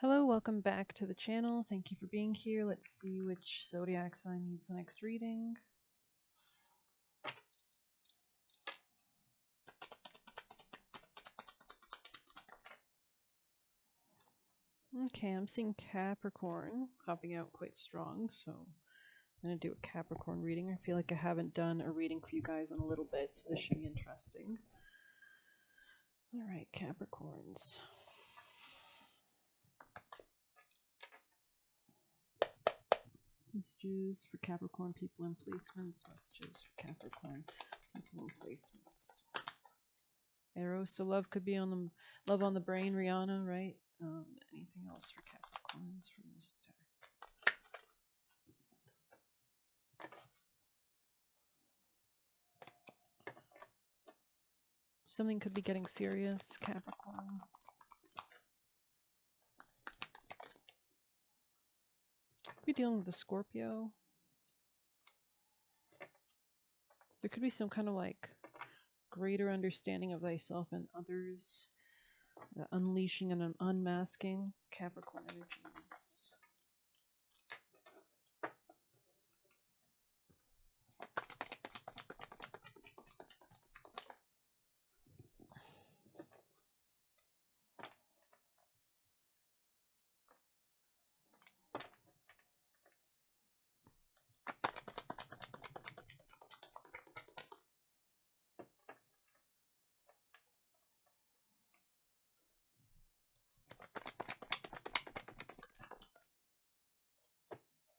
Hello, welcome back to the channel. Thank you for being here. Let's see which zodiac sign needs the next reading. Okay, I'm seeing Capricorn popping out quite strong, so I'm going to do a Capricorn reading. I feel like I haven't done a reading for you guys in a little bit, so this should be interesting. Alright, Capricorns. Messages for Capricorn people and placements. Messages for Capricorn people and placements. Arrow. So love could be on the love on the brain, Rihanna, right? Anything else for Capricorns from this deck? Something could be getting serious, Capricorn. Could be dealing with a Scorpio. There could be some kind of like greater understanding of thyself and others. Unleashing and unmasking, Capricorn energies.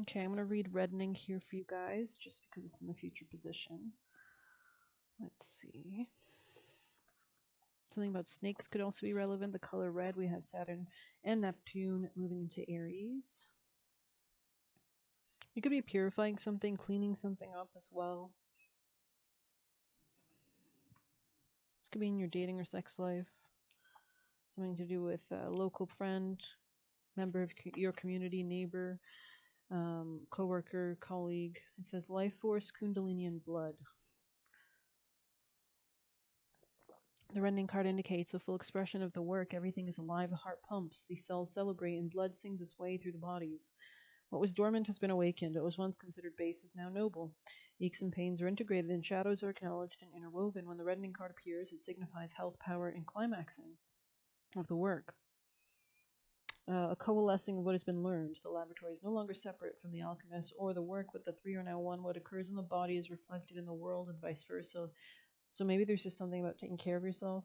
Okay, I'm going to read reddening here for you guys, just because it's in the future position. Let's see. Something about snakes could also be relevant. The color red, we have Saturn and Neptune moving into Aries. You could be purifying something, cleaning something up as well. This could be in your dating or sex life. Something to do with a local friend, member of your community, neighbor, co-worker, colleague. It says life force, kundalini, and blood. The rending card indicates a full expression of the work. Everything is alive, the heart pumps, the cells celebrate, and blood sings its way through the bodies. What was dormant has been awakened. What was once considered base is now noble. Aches and pains are integrated, and shadows are acknowledged and interwoven. When the reddening card appears, it signifies health, power, and climaxing of the work. A coalescing of what has been learned. The laboratory is no longer separate from the alchemist or the work, but the three are now one. What occurs in the body is reflected in the world and vice versa. So maybe there's just something about taking care of yourself.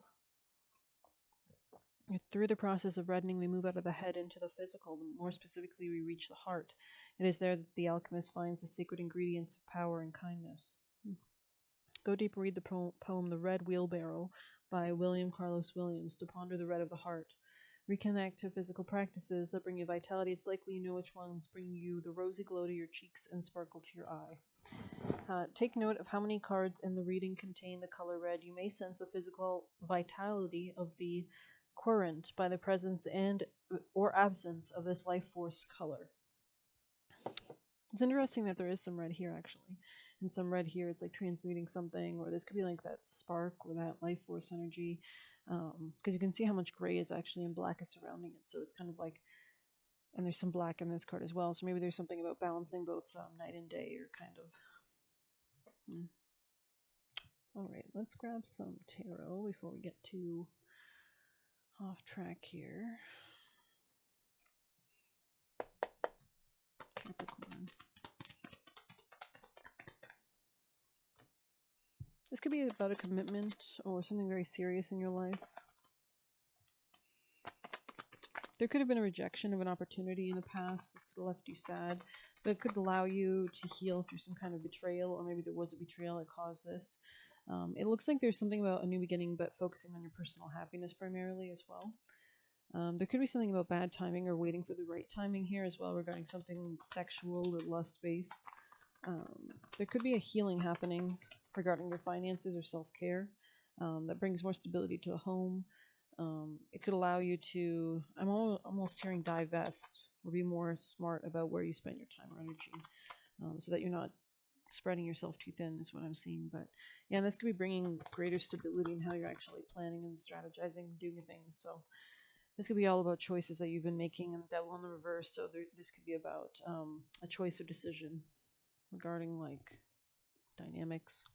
Through the process of reddening, we move out of the head into the physical. More specifically, we reach the heart. It is there that the alchemist finds the secret ingredients of power and kindness. Go deep and read the poem The Red Wheelbarrow by William Carlos Williams to ponder the red of the heart. Reconnect to physical practices that bring you vitality. It's likely you know which ones bring you the rosy glow to your cheeks and sparkle to your eye. Take note of how many cards in the reading contain the color red. You may sense the physical vitality of the querent by the presence and or absence of this life force color. It's interesting that there is some red here, actually. And some red here, it's like transmuting something, or this could be like that spark or that life force energy. Because you can see how much gray is actually and black is surrounding it. So it's kind of like, and there's some black in this card as well. So maybe there's something about balancing both night and day, or kind of. All right, let's grab some tarot before we get too off track here. Capricorn. This could be about a commitment or something very serious in your life. There could have been a rejection of an opportunity in the past. This could have left you sad, but it could allow you to heal through some kind of betrayal, or maybe there was a betrayal that caused this. It looks like there's something about a new beginning, but focusing on your personal happiness primarily as well. There could be something about bad timing or waiting for the right timing here as well regarding something sexual or lust-based. There could be a healing happening regarding your finances or self-care that brings more stability to the home. It could allow you to, I'm almost hearing divest, or be more smart about where you spend your time or energy, so that you're not spreading yourself too thin is what I'm seeing. But yeah, this could be bringing greater stability in how you're actually planning and strategizing and doing things. So This could be all about choices that you've been making, and the devil in the reverse. So this could be about a choice or decision regarding like dynamics.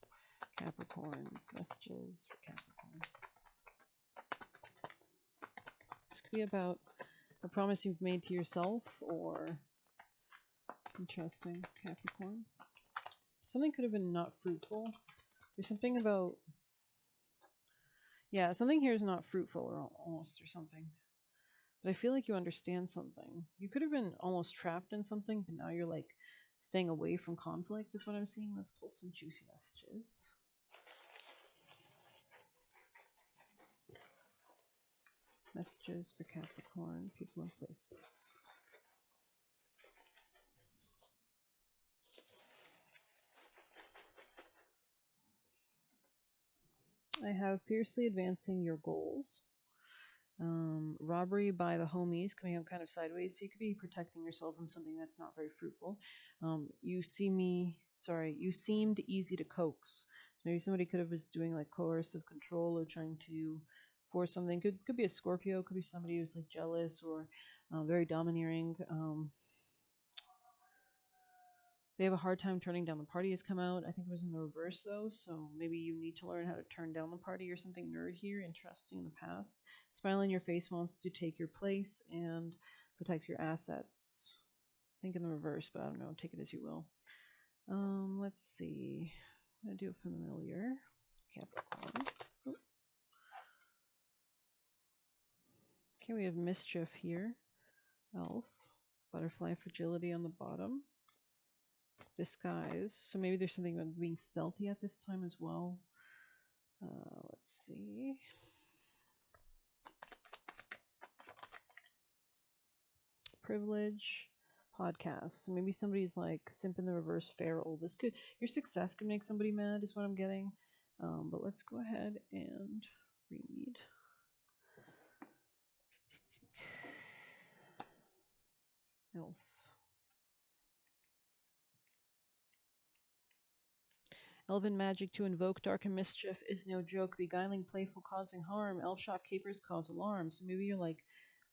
Capricorn's messages for Capricorn. This could be about a promise you've made to yourself, or interesting, Capricorn. Something could have been not fruitful. There's something about, yeah, something here is not fruitful or almost or something. But I feel like you understand something. You could have been almost trapped in something, but now you're like staying away from conflict is what I'm seeing. Let's pull some juicy messages. Messages for Capricorn, people and places. I have fiercely advancing your goals. Robbery by the homies coming out kind of sideways. So you could be protecting yourself from something that's not very fruitful. You seemed easy to coax. So maybe somebody could have was doing like coercive control or trying to force something. Could be a Scorpio. Could be somebody who's like jealous or very domineering. They have a hard time turning down the party has come out. I think it was in the reverse though, so maybe you need to learn how to turn down the party or something nerd here, interesting in the past. Smile in your face wants to take your place and protect your assets. I think in the reverse, but I don't know, take it as you will. Let's see. I'm gonna do a familiar. Capricorn. Oh. Okay, we have mischief here. Elf. Butterfly fragility on the bottom. Disguise. So maybe there's something about being stealthy at this time as well. Let's see. Privilege. Podcast. So maybe somebody's like simp in the reverse feral. This could, your success could make somebody mad is what I'm getting. But let's go ahead and read. Elf. Elven magic to invoke dark and mischief is no joke. Beguiling, playful, causing harm. Elf shot capers cause alarm. So maybe you're like,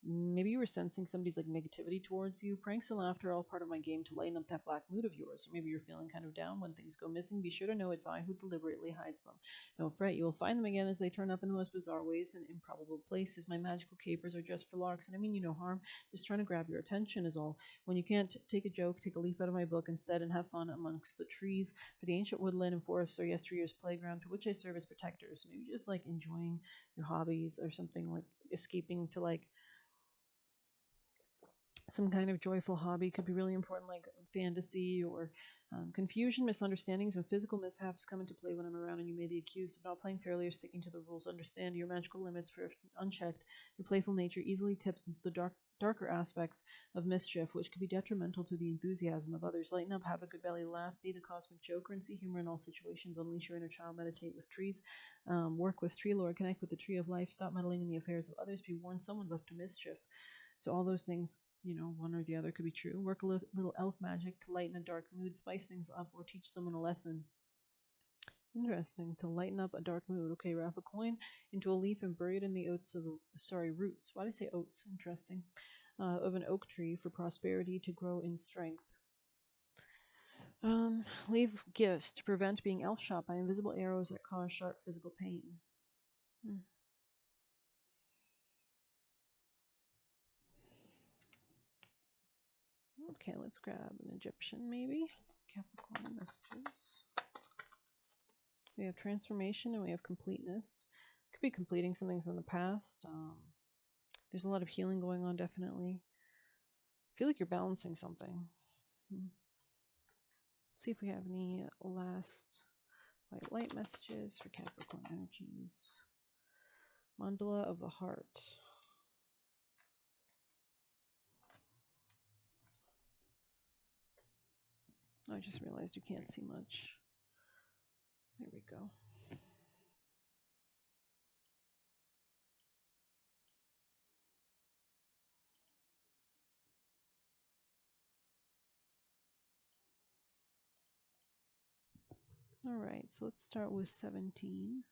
maybe you were sensing somebody's like negativity towards you. Pranks and laughter are all part of my game to lighten up that black mood of yours. Or maybe you're feeling kind of down when things go missing. Be sure to know it's I who deliberately hides them. Don't fret, you will find them again as they turn up in the most bizarre ways and improbable places. My magical capers are just for larks, and I mean you no harm. Just trying to grab your attention is all. When you can't take a joke, take a leaf out of my book instead and have fun amongst the trees. For the ancient woodland and forests are yesteryear's playground to which I serve as protectors. Maybe just like enjoying your hobbies or something, like escaping to like some kind of joyful hobby could be really important, like fantasy or confusion, misunderstandings, and physical mishaps come into play when I'm around, and you may be accused of not playing fairly or sticking to the rules. Understand your magical limits, for if unchecked, your playful nature easily tips into the darker aspects of mischief, which could be detrimental to the enthusiasm of others. Lighten up, have a good belly laugh, be the cosmic joker, and see humor in all situations. Unleash your inner child, meditate with trees, work with tree lore, connect with the tree of life, stop meddling in the affairs of others, be warned someone's up to mischief. So all those things, you know, one or the other could be true. Work a little elf magic to lighten a dark mood, spice things up, or teach someone a lesson. Interesting. To lighten up a dark mood. Okay, wrap a coin into a leaf and bury it in the roots. Why did I say oats? Interesting. Of an oak tree for prosperity to grow in strength. Leave gifts to prevent being elf shot by invisible arrows that cause sharp physical pain. Okay, let's grab an Egyptian maybe. Capricorn messages. We have transformation and we have completeness. Could be completing something from the past. There's a lot of healing going on, definitely. I feel like you're balancing something. Let's see if we have any last white light messages for Capricorn energies. Mandala of the heart. I just realized you can't see much. There we go. All right, so let's start with 17.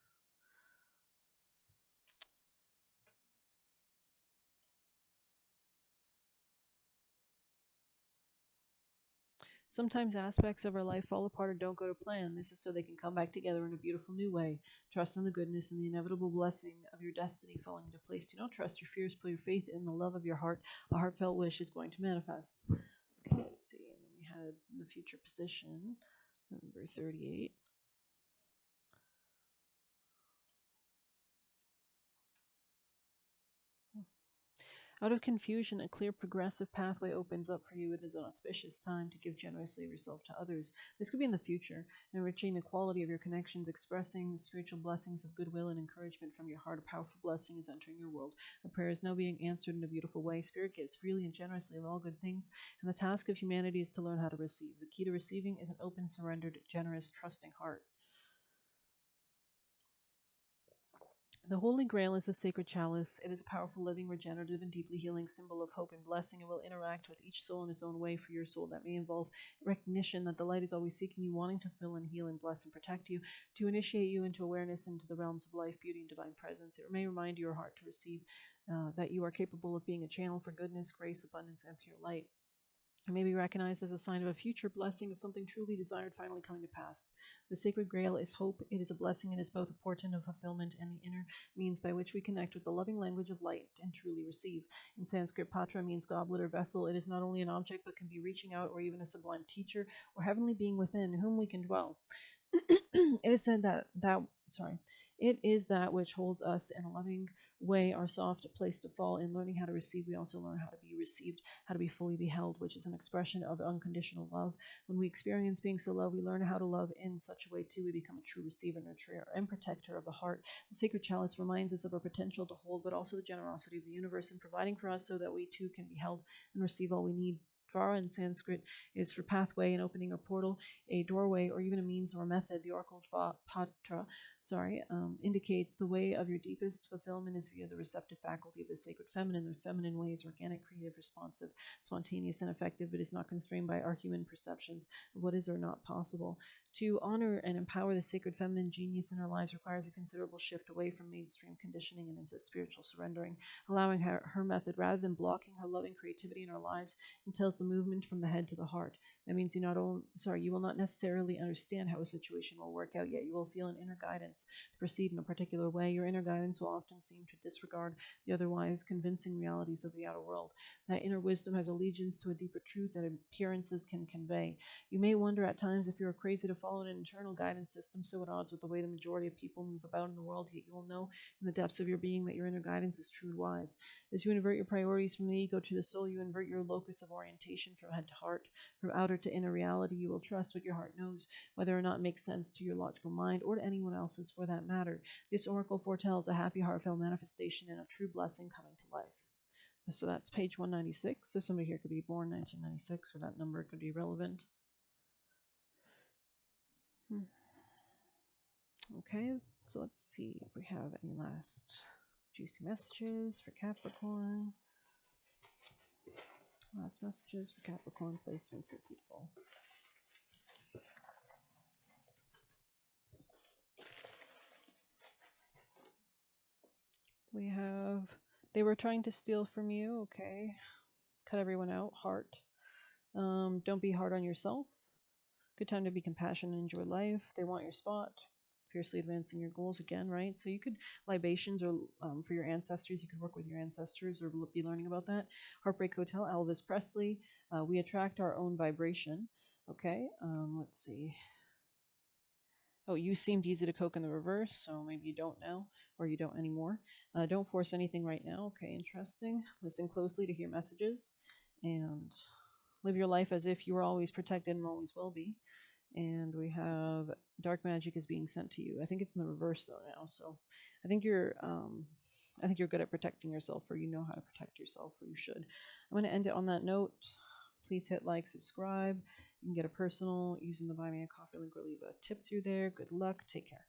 Sometimes aspects of our life fall apart or don't go to plan. This is so they can come back together in a beautiful new way. Trust in the goodness and the inevitable blessing of your destiny falling into place. Do not trust your fears, put your faith in the love of your heart. A heartfelt wish is going to manifest. Okay, let's see. And then we had the future position, number 38. Out of confusion, a clear progressive pathway opens up for you. It is an auspicious time to give generously of yourself to others. This could be in the future, enriching the quality of your connections, expressing the spiritual blessings of goodwill and encouragement from your heart. A powerful blessing is entering your world. A prayer is now being answered in a beautiful way. Spirit gives freely and generously of all good things, and the task of humanity is to learn how to receive. The key to receiving is an open, surrendered, generous, trusting heart. The Holy Grail is a sacred chalice. It is a powerful, living, regenerative, and deeply healing symbol of hope and blessing. It will interact with each soul in its own way for your soul. That may involve recognition that the light is always seeking you, wanting to fill and heal and bless and protect you, to initiate you into awareness into the realms of life, beauty, and divine presence. It may remind your heart to receive that you are capable of being a channel for goodness, grace, abundance, and pure light. It may be recognized as a sign of a future blessing of something truly desired finally coming to pass. The sacred grail is hope. It is a blessing. It is both a portent of fulfillment and the inner means by which we connect with the loving language of light and truly receive. In Sanskrit, patra means goblet or vessel. It is not only an object but can be reaching out or even a sublime teacher or heavenly being within whom we can dwell. It is said it is that which holds us in a loving way, our soft place to fall. In learning how to receive, we also learn how to be received, how to be fully beheld, which is an expression of unconditional love. When we experience being so loved, we learn how to love in such a way too. We become a true receiver, nurturer, and protector of the heart. The sacred chalice reminds us of our potential to hold, but also the generosity of the universe in providing for us so that we too can be held and receive all we need. Dvara in Sanskrit is for pathway and opening a portal, a doorway, or even a means or a method. The oracle patra, indicates the way of your deepest fulfillment is via the receptive faculty of the sacred feminine. The feminine way is organic, creative, responsive, spontaneous, and effective. It is not constrained by our human perceptions of what is or not possible. To honor and empower the sacred feminine genius in our lives requires a considerable shift away from mainstream conditioning and into spiritual surrendering. Allowing her method rather than blocking her loving creativity in our lives entails the movement from the head to the heart. That means you will not necessarily understand how a situation will work out, yet you will feel an inner guidance to proceed in a particular way. Your inner guidance will often seem to disregard the otherwise convincing realities of the outer world. That inner wisdom has allegiance to a deeper truth that appearances can convey. You may wonder at times if you are crazy to follow an internal guidance system so at odds with the way the majority of people move about in the world, yet you will know in the depths of your being that your inner guidance is true and wise. As you invert your priorities from the ego to the soul, you invert your locus of orientation from head to heart, from outer to inner reality. You will trust what your heart knows, whether or not it makes sense to your logical mind or to anyone else's for that matter. This oracle foretells a happy, heartfelt manifestation and a true blessing coming to life. So that's page 196. So somebody here could be born 1996, or that number could be relevant. Okay, so let's see if we have any last juicy messages for Capricorn. Last messages for Capricorn placements of people. We have, they were trying to steal from you. Okay. Cut everyone out. Heart. Don't be hard on yourself. Good time to be compassionate and enjoy life. They want your spot. Fiercely advancing your goals again, right? So you could libations or for your ancestors. You could work with your ancestors or be learning about that. Heartbreak Hotel, Elvis Presley. We attract our own vibration. Okay, let's see. Oh, you seemed easy to coke in the reverse, so maybe you don't now, or you don't anymore. Don't force anything right now. Okay, interesting. Listen closely to hear messages, and live your life as if you were always protected and always will be. And we have dark magic is being sent to you. I think it's in the reverse though now. So I think you're good at protecting yourself, or you know how to protect yourself, or you should. I'm going to end it on that note. Please hit like, subscribe. You can get a personal using the Buy Me a Coffee link or leave a tip through there. Good luck. Take care.